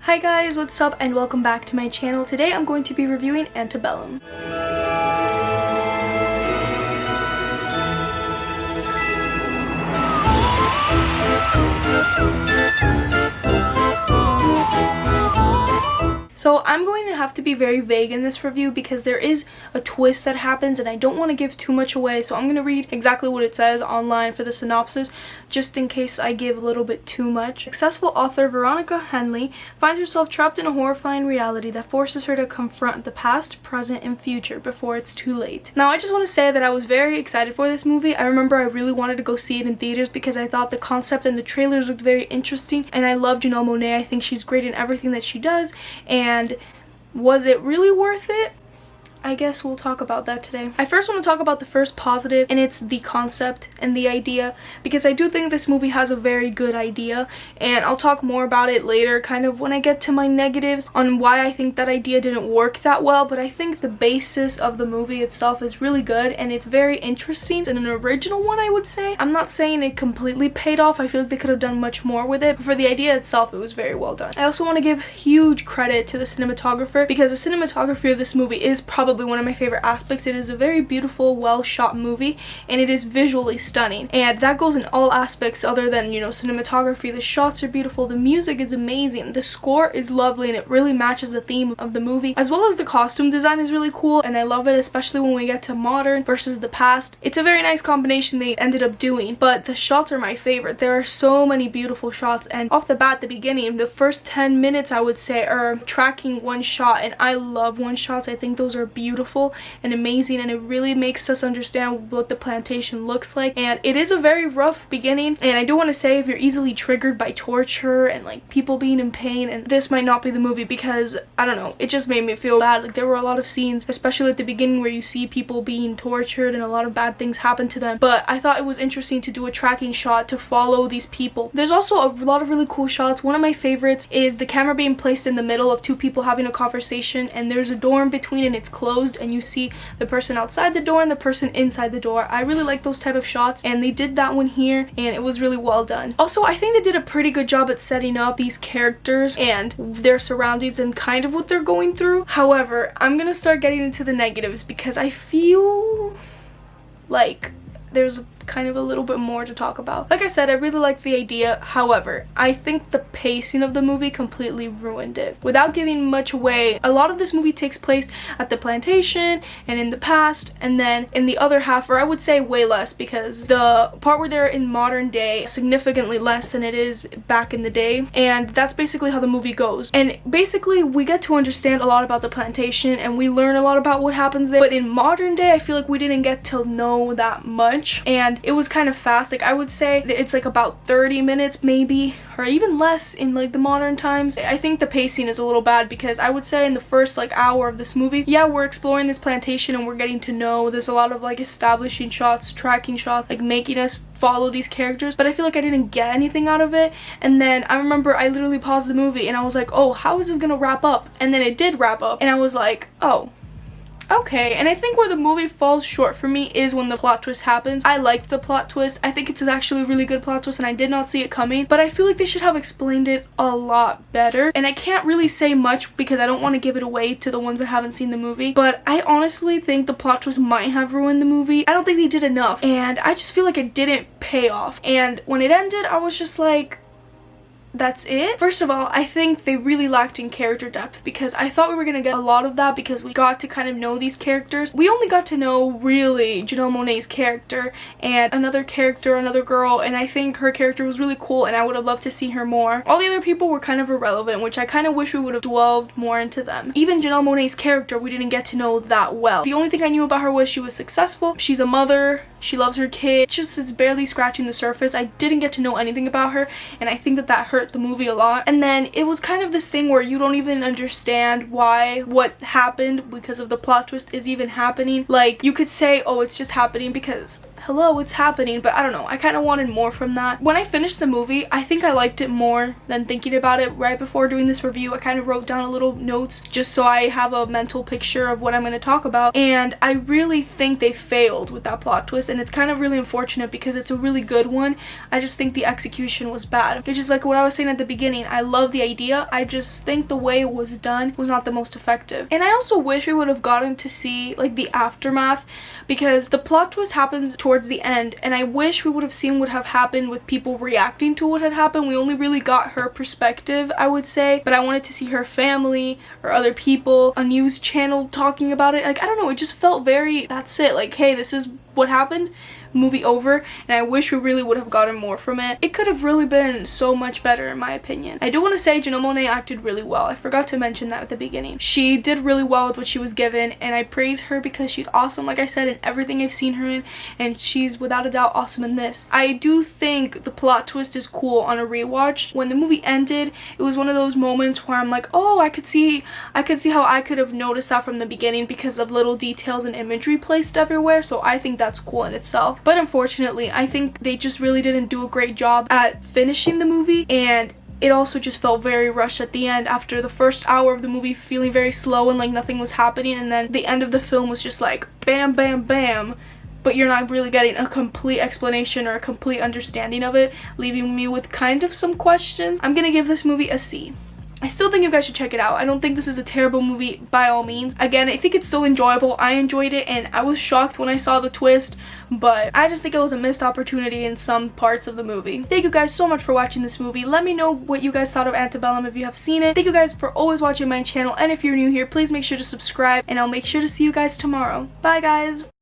Hi guys, what's up and welcome back to my channel. Today I'm going to be reviewing Antebellum. So I'm going to have to be very vague in this review because there is a twist that happens and I don't want to give too much away, so I'm going to read exactly what it says online for the synopsis just in case I give a little bit too much. Successful author Veronica Henley finds herself trapped in a horrifying reality that forces her to confront the past, present, and future before it's too late. Now I just want to say that I was very excited for this movie. I remember I really wanted to go see it in theaters because I thought the concept and the trailers looked very interesting, and I love Janelle Monáe. I think she's great in everything that she does. And was it really worth it? I guess we'll talk about that today. I first want to talk about the first positive, and it's the concept and the idea, because I do think this movie has a very good idea, and I'll talk more about it later kind of when I get to my negatives on why I think that idea didn't work that well. But I think the basis of the movie itself is really good and it's very interesting and an original one, I would say. I'm not saying it completely paid off. I feel like they could have done much more with it, but for the idea itself it was very well done. I also want to give huge credit to the cinematographer, because the cinematography of this movie is probably one of my favorite aspects. It is a very beautiful, well shot movie, and it is visually stunning, and that goes in all aspects other than, you know, cinematography. The shots are beautiful, the music is amazing, the score is lovely, and it really matches the theme of the movie, as well as the costume design is really cool, and I love it, especially when we get to modern versus the past. It's a very nice combination they ended up doing, but the shots are my favorite. There are so many beautiful shots, and off the bat, the beginning, the first 10 minutes I would say are tracking one shot, and I love one shots. I think those are beautiful and amazing, and it really makes us understand what the plantation looks like. And it is a very rough beginning, and I do want to say, if you're easily triggered by torture and like people being in pain, and this might not be the movie, because I don't know, it just made me feel bad. Like, there were a lot of scenes, especially at the beginning, where you see people being tortured and a lot of bad things happen to them, but I thought it was interesting to do a tracking shot to follow these people. There's also a lot of really cool shots. One of my favorites is the camera being placed in the middle of two people having a conversation, and there's a door in between and it's closed, and you see the person outside the door and the person inside the door. I really like those type of shots, and they did that one here, and it was really well done. Also, I think they did a pretty good job at setting up these characters and their surroundings and kind of what they're going through. However, I'm gonna start getting into the negatives because I feel like there's kind of a little bit more to talk about. Like I said, I really like the idea. However, I think the pacing of the movie completely ruined it. Without giving much away, a lot of this movie takes place at the plantation and in the past, and then in the other half, or I would say way less, because the part where they're in modern day is significantly less than it is back in the day, and that's basically how the movie goes. And basically we get to understand a lot about the plantation and we learn a lot about what happens there, but in modern day I feel like we didn't get to know that much, and it was kind of fast. Like, I would say that it's like about 30 minutes maybe, or even less in like the modern times. I think the pacing is a little bad, because I would say in the first like hour of this movie, yeah, we're exploring this plantation and we're getting to know, there's a lot of like establishing shots, tracking shots, like making us follow these characters, but I feel like I didn't get anything out of it. And then I remember I literally paused the movie and I was like, oh, how is this gonna wrap up? And then it did wrap up and I was like, oh, okay. And I think where the movie falls short for me is when the plot twist happens. I liked the plot twist. I think it's actually a really good plot twist and I did not see it coming, but I feel like they should have explained it a lot better. And I can't really say much because I don't want to give it away to the ones that haven't seen the movie, but I honestly think the plot twist might have ruined the movie. I don't think they did enough, and I just feel like it didn't pay off. And when it ended, I was just like, that's it? First of all, I think they really lacked in character depth, because I thought we were gonna get a lot of that because we got to kind of know these characters. We only got to know really Janelle Monáe's character and another character, another girl, and I think her character was really cool and I would have loved to see her more. All the other people were kind of irrelevant, which I kind of wish we would have delved more into them. Even Janelle Monáe's character, we didn't get to know that well. The only thing I knew about her was she was successful, she's a mother, she loves her kid. It's barely scratching the surface. I didn't get to know anything about her, and I think that hurt the movie a lot. And then it was kind of this thing where you don't even understand why what happened because of the plot twist is even happening. Like, you could say, oh, it's just happening because hello, what's happening? But I don't know, I kind of wanted more from that. When I finished the movie, I think I liked it more than thinking about it. Right before doing this review, I kind of wrote down a little notes just so I have a mental picture of what I'm going to talk about, and I really think they failed with that plot twist, and it's kind of really unfortunate because it's a really good one. I just think the execution was bad. It's just like what I was saying at the beginning. I love the idea, I just think the way it was done was not the most effective. And I also wish we would have gotten to see like the aftermath, because the plot twist happens towards the end, and I wish we would have seen what have happened with people reacting to what had happened. We only really got her perspective, I would say, but I wanted to see her family or other people, a news channel talking about it. Like, I don't know, it just felt very, that's it, like, hey, this is what happened, movie over. And I wish we really would have gotten more from it. It could have really been so much better in my opinion. I do want to say Janelle Monáe acted really well. I forgot to mention that at the beginning. She did really well with what she was given, and I praise her because she's awesome, like I said, in everything I've seen her in, and she's without a doubt awesome in this. I do think the plot twist is cool on a rewatch. When the movie ended, it was one of those moments where I'm like, oh, I could see how I could have noticed that from the beginning because of little details and imagery placed everywhere, so I think that's cool in itself. But unfortunately, I think they just really didn't do a great job at finishing the movie, and it also just felt very rushed at the end after the first hour of the movie feeling very slow and like nothing was happening, and then the end of the film was just like bam, bam, bam, but you're not really getting a complete explanation or a complete understanding of it, leaving me with kind of some questions. I'm gonna give this movie a C. I still think you guys should check it out. I don't think this is a terrible movie by all means. Again, I think it's still enjoyable. I enjoyed it, and I was shocked when I saw the twist, but I just think it was a missed opportunity in some parts of the movie. Thank you guys so much for watching this movie. Let me know what you guys thought of Antebellum if you have seen it. Thank you guys for always watching my channel, and if you're new here, please make sure to subscribe, and I'll make sure to see you guys tomorrow. Bye guys!